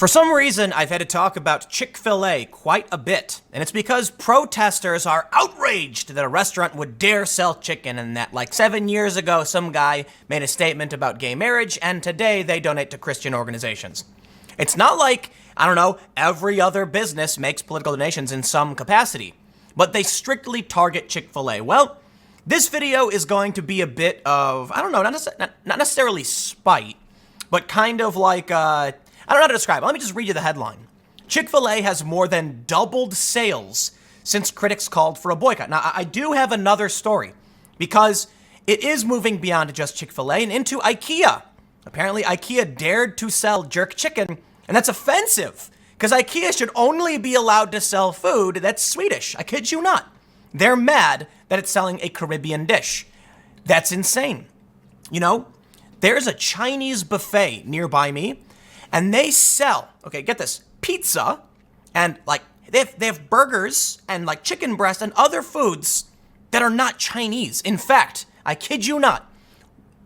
For some reason, I've had to talk about Chick-fil-A quite a bit, and it's because protesters are outraged that a restaurant would dare sell chicken, and that like 7 years ago, some guy made a statement about gay marriage, and today they donate to Christian organizations. It's not like, I don't know, every other business makes political donations in some capacity, but they strictly target Chick-fil-A. Well, this video is going to be a bit of, I don't know, not necessarily spite, but kind of like, I don't know how to describe it. Let me just read you the headline. Chick-fil-A has more than doubled sales since critics called for a boycott. Now, I do have another story because it is moving beyond just Chick-fil-A and into IKEA. Apparently, IKEA dared to sell jerk chicken, and that's offensive because IKEA should only be allowed to sell food that's Swedish. I kid you not. They're mad that it's selling a Caribbean dish. That's insane. You know, there's a Chinese buffet nearby me, and they sell, okay, get this, pizza, and like, they have burgers and like chicken breast and other foods that are not Chinese. In fact, I kid you not,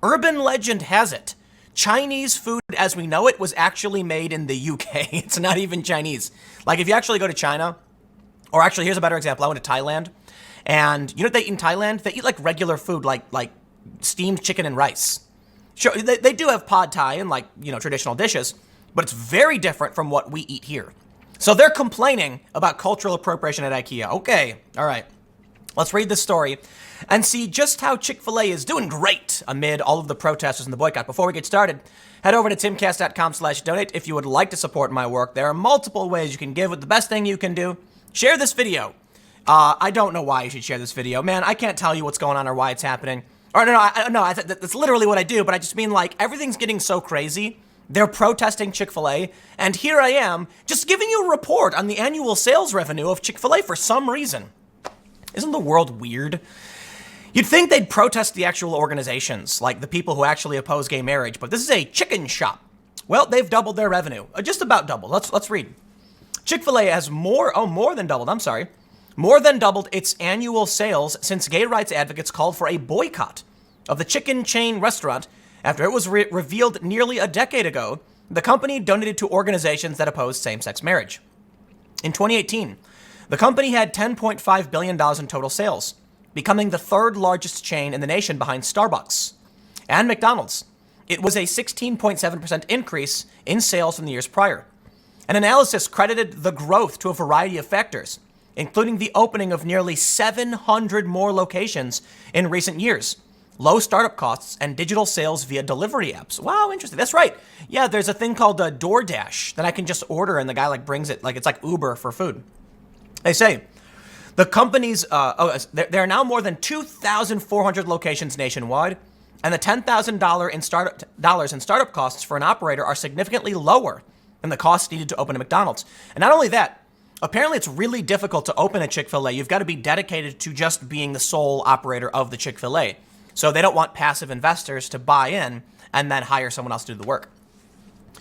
urban legend has it, Chinese food as we know it was actually made in the UK. It's not even Chinese. Like if you actually go to China, or actually here's a better example, I went to Thailand, and you know what they eat in Thailand? They eat like regular food, like steamed chicken and rice. Sure, they do have pad thai and like, you know, traditional dishes, but it's very different from what we eat here. So they're complaining about cultural appropriation at IKEA. Okay, all right. Let's read this story and see just how Chick-fil-A is doing great amid all of the protesters and the boycott. Before we get started, head over to timcast.com/donate if you would like to support my work. There are multiple ways you can give, but the best thing you can do, share this video. I don't know why you should share this video. Man, I can't tell you what's going on or why it's happening. Or that's literally what I do, but I just mean like everything's getting so crazy. They're protesting Chick-fil-A, and here I am just giving you a report on the annual sales revenue of Chick-fil-A for some reason. Isn't the world weird? You'd think they'd protest the actual organizations, like the people who actually oppose gay marriage, but this is a chicken shop. Well, they've doubled their revenue, just about doubled. Let's read. Chick-fil-A has more than doubled its annual sales since gay rights advocates called for a boycott of the chicken chain restaurant. After it was revealed nearly a decade ago, the company donated to organizations that oppose same-sex marriage. In 2018, the company had $10.5 billion in total sales, becoming the third largest chain in the nation behind Starbucks and McDonald's. It was a 16.7% increase in sales from the years prior. An analysis credited the growth to a variety of factors, including the opening of nearly 700 more locations in recent years, low startup costs, and digital sales via delivery apps. Wow, interesting. That's right. Yeah, there's a thing called DoorDash that I can just order and the guy like brings it, like it's like Uber for food. They say the company's, there are now more than 2,400 locations nationwide, and the $10,000 in startup costs for an operator are significantly lower than the costs needed to open a McDonald's. And not only that, apparently it's really difficult to open a Chick-fil-A. You've got to be dedicated to just being the sole operator of the Chick-fil-A. So they don't want passive investors to buy in and then hire someone else to do the work.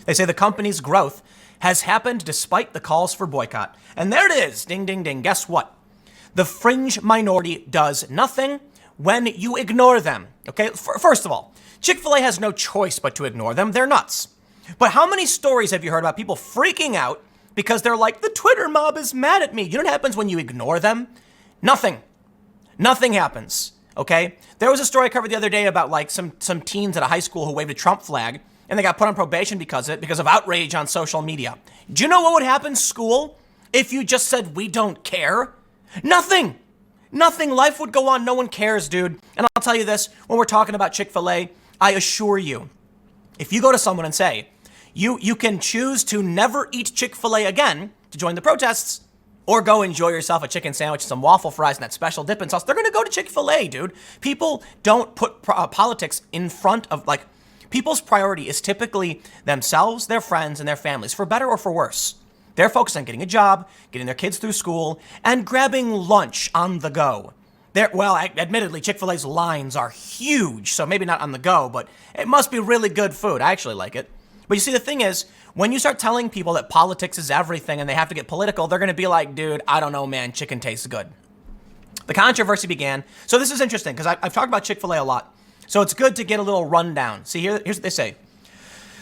They say the company's growth has happened despite the calls for boycott. And there it is. Ding, ding, ding. Guess what? The fringe minority does nothing when you ignore them. Okay, first of all, Chick-fil-A has no choice but to ignore them. They're nuts. But how many stories have you heard about people freaking out because they're like, the Twitter mob is mad at me? You know what happens when you ignore them? Nothing. Nothing happens. Okay? There was a story I covered the other day about like some teens at a high school who waved a Trump flag and they got put on probation because of outrage on social media. Do you know what would happen, school, if you just said, we don't care? Nothing. Nothing. Life would go on. No one cares, dude. And I'll tell you this, when we're talking about Chick-fil-A, I assure you, if you go to someone and say, you can choose to never eat Chick-fil-A again to join the protests, or go enjoy yourself a chicken sandwich, some waffle fries, and that special dipping sauce, they're going to go to Chick-fil-A, dude. People don't put politics in front of, like, people's priority is typically themselves, their friends, and their families, for better or for worse. They're focused on getting a job, getting their kids through school, and grabbing lunch on the go. Admittedly, Chick-fil-A's lines are huge, so maybe not on the go, but it must be really good food. I actually like it. But you see, the thing is, when you start telling people that politics is everything and they have to get political, they're going to be like, dude, I don't know, man, chicken tastes good. The controversy began. So this is interesting because I've talked about Chick-fil-A a lot. So it's good to get a little rundown. See, here's what they say.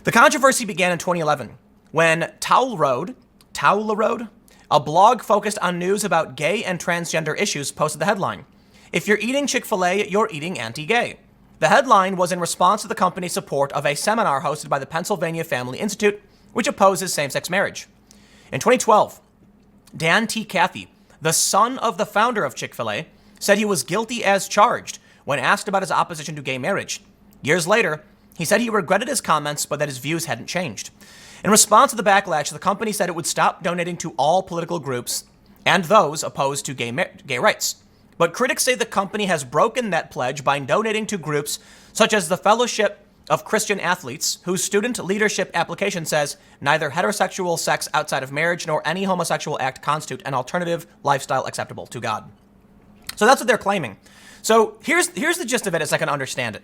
The controversy began in 2011 when Towler Road, a blog focused on news about gay and transgender issues, posted the headline, "If you're eating Chick-fil-A, you're eating anti-gay." The headline was in response to the company's support of a seminar hosted by the Pennsylvania Family Institute, which opposes same-sex marriage. In 2012, Dan T. Cathy, the son of the founder of Chick-fil-A, said he was guilty as charged when asked about his opposition to gay marriage. Years later, he said he regretted his comments, but that his views hadn't changed. In response to the backlash, the company said it would stop donating to all political groups and those opposed to gay rights. But critics say the company has broken that pledge by donating to groups such as the Fellowship of Christian Athletes, whose student leadership application says neither heterosexual sex outside of marriage nor any homosexual act constitute an alternative lifestyle acceptable to God. So that's what they're claiming. So here's the gist of it as I can understand it.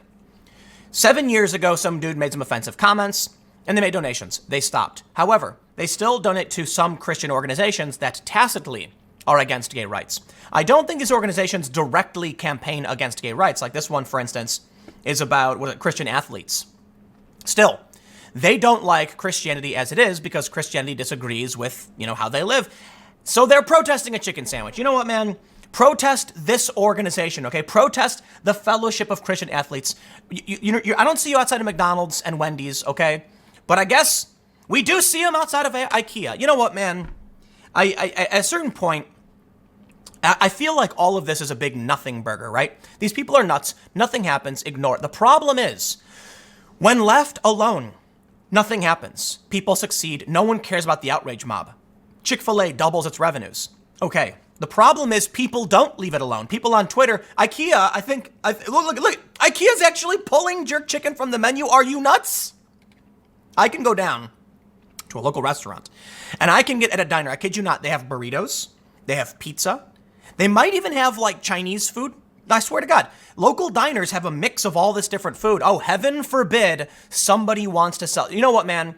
7 years ago, some dude made some offensive comments and they made donations. They stopped. However, they still donate to some Christian organizations that tacitly are against gay rights. I don't think these organizations directly campaign against gay rights. Like this one, for instance, is about Christian athletes. Still, they don't like Christianity as it is because Christianity disagrees with, how they live. So they're protesting a chicken sandwich. You know what, man? Protest this organization, okay? Protest the Fellowship of Christian Athletes. I don't see you outside of McDonald's and Wendy's, okay? But I guess we do see them outside of IKEA. You know what, man? I at a certain point, I feel like all of this is a big nothing burger, right? These people are nuts. Nothing happens. Ignore it. The problem is, when left alone, nothing happens. People succeed. No one cares about the outrage mob. Chick-fil-A doubles its revenues. Okay. The problem is people don't leave it alone. People on Twitter, IKEA, look, IKEA's actually pulling jerk chicken from the menu. Are you nuts? I can go down to a local restaurant and I can get at a diner. I kid you not. They have burritos. They have pizza. They might even have like Chinese food. I swear to God, local diners have a mix of all this different food. Oh, heaven forbid somebody wants to sell. You know what, man?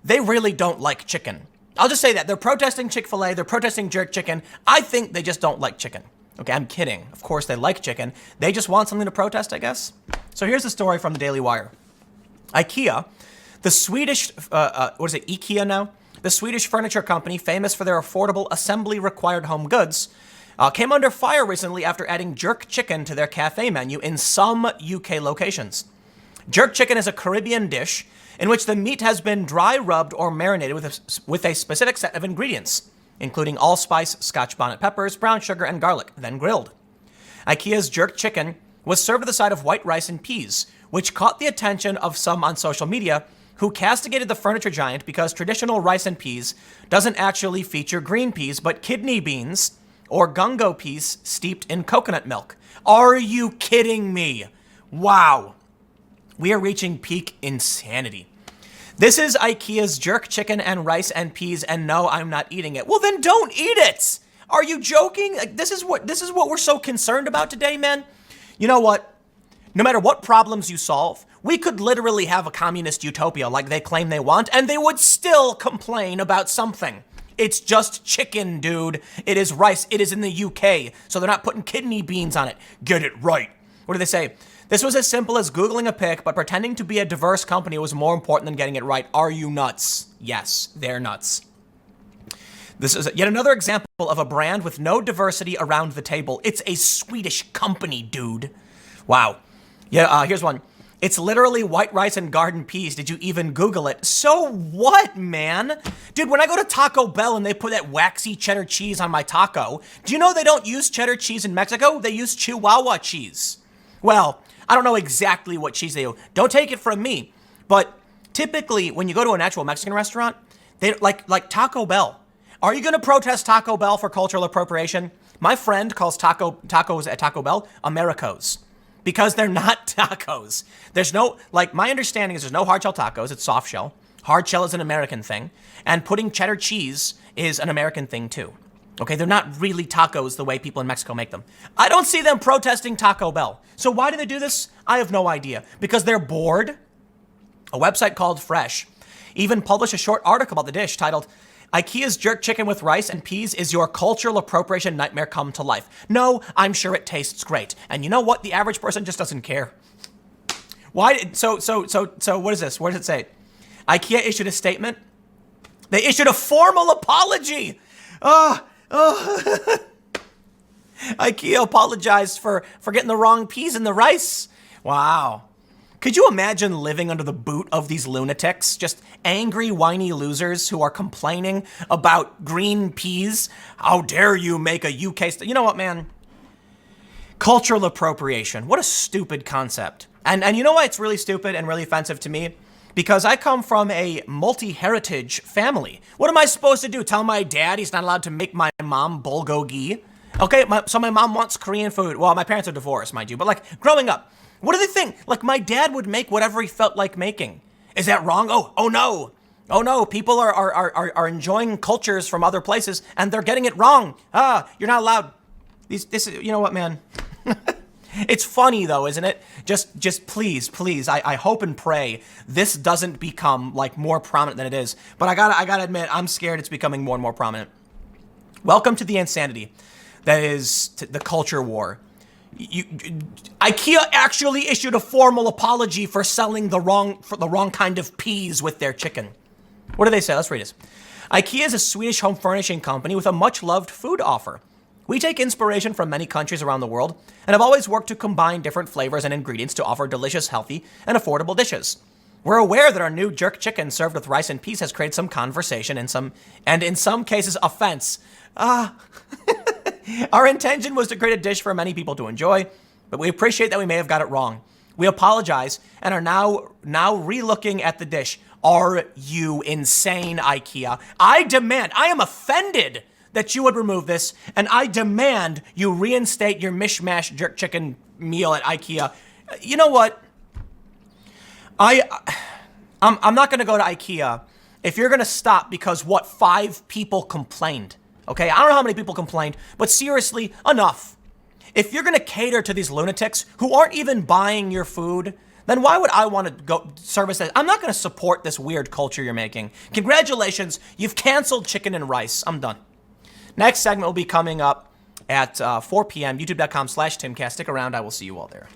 They really don't like chicken. I'll just say that. They're protesting Chick-fil-A. They're protesting jerk chicken. I think they just don't like chicken. Okay, I'm kidding. Of course they like chicken. They just want something to protest, I guess. So here's the story from the Daily Wire. IKEA, the Swedish, IKEA now? The Swedish furniture company, famous for their affordable assembly-required home goods, came under fire recently after adding jerk chicken to their cafe menu in some UK locations. Jerk chicken is a Caribbean dish in which the meat has been dry rubbed or marinated with a specific set of ingredients, including allspice, Scotch bonnet peppers, brown sugar, and garlic, then grilled. IKEA's jerk chicken was served with a side of white rice and peas, which caught the attention of some on social media who castigated the furniture giant because traditional rice and peas doesn't actually feature green peas, but kidney beans or gungo peas steeped in coconut milk. Are you kidding me? Wow. We are reaching peak insanity. This is IKEA's jerk chicken and rice and peas, and no, I'm not eating it. Well, then don't eat it. Are you joking? Like, this is what we're so concerned about today, man. You know what? No matter what problems you solve, we could literally have a communist utopia like they claim they want, and they would still complain about something. It's just chicken, dude. It is rice. It is in the UK, so they're not putting kidney beans on it. Get it right. What do they say? This was as simple as Googling a pic, but pretending to be a diverse company was more important than getting it right. Are you nuts? Yes, they're nuts. This is yet another example of a brand with no diversity around the table. It's a Swedish company, dude. Wow. Yeah, here's one. It's literally white rice and garden peas. Did you even Google it? So what, man? Dude, when I go to Taco Bell and they put that waxy cheddar cheese on my taco, do you know they don't use cheddar cheese in Mexico? They use Chihuahua cheese. Well, I don't know exactly what cheese they use. Don't take it from me. But typically, when you go to an actual Mexican restaurant, they like Taco Bell. Are you going to protest Taco Bell for cultural appropriation? My friend calls tacos at Taco Bell Americos because they're not tacos. There's no, my understanding is there's no hard shell tacos. It's soft shell. Hard shell is an American thing. And putting cheddar cheese is an American thing too. Okay, they're not really tacos the way people in Mexico make them. I don't see them protesting Taco Bell. So why do they do this? I have no idea. Because they're bored? A website called Fresh even published a short article about the dish titled, IKEA's jerk chicken with rice and peas is your cultural appropriation nightmare come to life. No, I'm sure it tastes great. And you know what? The average person just doesn't care. Why? So what is this? What does it say? IKEA issued a statement They issued a formal apology. IKEA apologized for getting the wrong peas in the rice. Wow. Could you imagine living under the boot of these lunatics? Just angry, whiny losers who are complaining about green peas? How dare you make a UK... You know what, man? Cultural appropriation. What a stupid concept. And you know why it's really stupid and really offensive to me? Because I come from a multi-heritage family. What am I supposed to do? Tell my dad he's not allowed to make my mom bulgogi? Okay, so my mom wants Korean food. Well, my parents are divorced, mind you. But like, growing up, what do they think? Like, my dad would make whatever he felt like making. Is that wrong? Oh no. Oh no, people are enjoying cultures from other places and they're getting it wrong. You're not allowed. You know what, man? It's funny though, isn't it? Just please, I hope and pray this doesn't become like more prominent than it is. But I gotta admit, I'm scared it's becoming more and more prominent. Welcome to the insanity that is the culture war. IKEA actually issued a formal apology for selling the wrong kind of peas with their chicken. What do they say? Let's read this. IKEA is a Swedish home furnishing company with a much-loved food offer. We take inspiration from many countries around the world and have always worked to combine different flavors and ingredients to offer delicious, healthy, and affordable dishes. We're aware that our new jerk chicken served with rice and peas has created some conversation and in some cases offense. Our intention was to create a dish for many people to enjoy, but we appreciate that we may have got it wrong. We apologize and are now re-looking at the dish. Are you insane, IKEA? I am offended that you would remove this, and I demand you reinstate your mishmash jerk chicken meal at IKEA. You know what? I'm not gonna go to IKEA if you're gonna stop because 5 people complained. Okay, I don't know how many people complained, but seriously, enough. If you're gonna cater to these lunatics who aren't even buying your food, then why would I want to go service that? I'm not gonna support this weird culture you're making. Congratulations, you've canceled chicken and rice. I'm done. Next segment will be coming up at 4 p.m. youtube.com/timcast. Stick around, I will see you all there.